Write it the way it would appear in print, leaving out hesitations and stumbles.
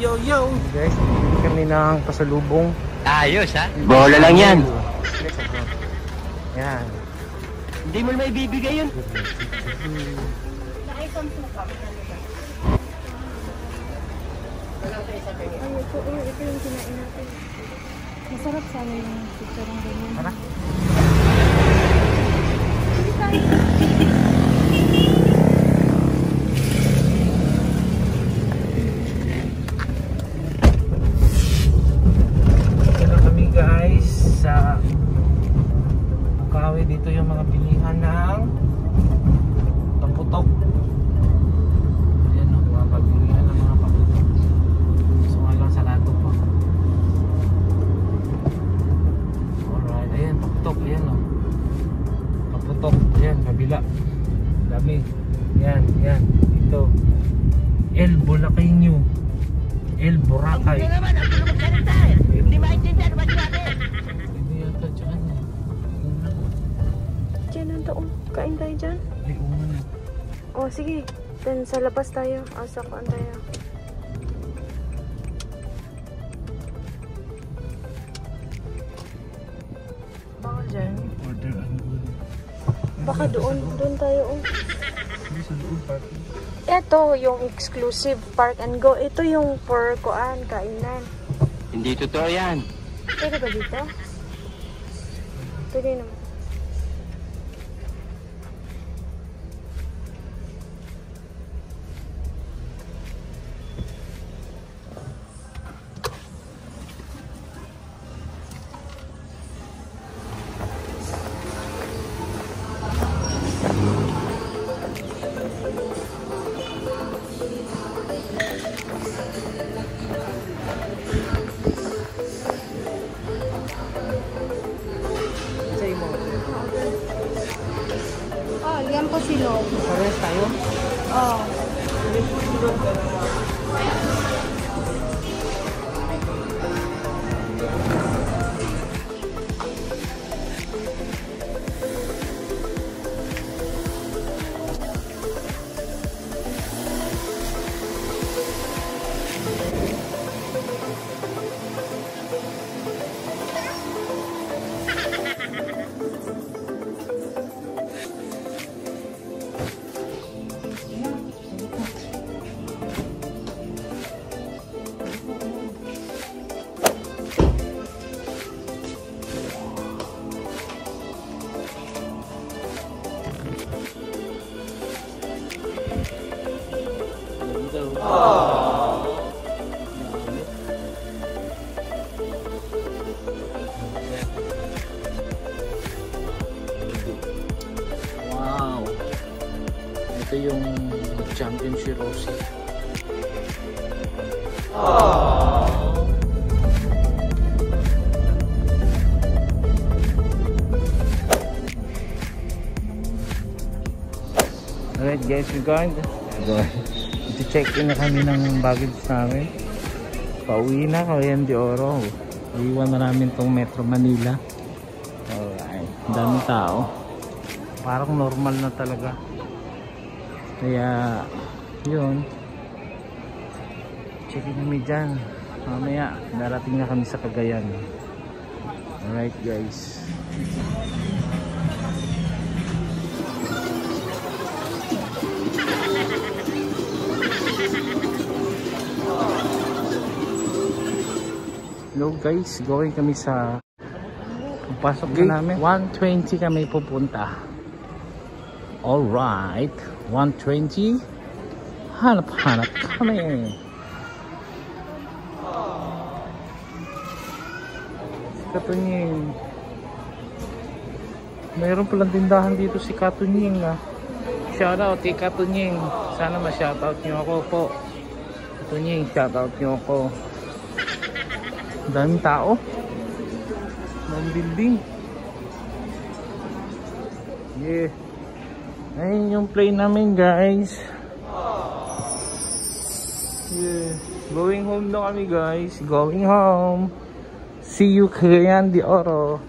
Yo, yo! Guys, kami ng pasalubong. Ayos ha? Bola lang yan. Yan. Hindi mo na ibibigay yun. Ito yung kinain natin. Masarap sana yung picture ng ganyan. Tara. Guys, sa Bukawi dito yung mga bilihan ng paputok. Ayan o, mga pabilihan ng mga paputok. So nga lang sarado po. Alright, ayan, paputok. Ayan o, paputok. Ayan, kabila. Dami. Ayan, ayan. Ito El Bulacaño, El Boracay. Hindi naman, ang tulong magsalita eh. Hindi maintindihan ba sinabi? Hindi yata dyan. Diyan ang taong. Kain tayo dyan? Ay, una. Oh, sige. Then sa labas tayo. Sa kuan tayo. Bawal dyan. Order ano ulit. Baka doon. Doon tayo. Oh. Hindi sa loob parking. Ito yung exclusive park and go. Ito yung for kuan, kainan. Hindi totoo yan. Pwede ba dito? Pwede naman. Yan po silog. Parehas tayo? Oh. Wow. Ito yung championship Rosie. Alright guys, we're going to check in na kami ng baggage namin. Pauwi na Cagayan de Oro. Iwan na namin tong Metro Manila. Alright, ang daming tao. Parang normal na talaga. Kaya yun, check in kami dyan. Mamaya darating na kami sa Cagayan. Alright guys. Hello guys, going kami sa pasok na namin. 120 kami pupunta. Alright, 120. Hanap-hanap kami. Katunying. Mayroon palang tindahan dito si Katunying ah. Shoutout kay Katunying. Sana ma-shoutout nyo ako po. Katunying, shoutout nyo ako. Daming tao. Daming building. Yeah. Ayun yung plane namin guys. Yeah. Going home na kami guys. Going home. See you Cagayan de Oro.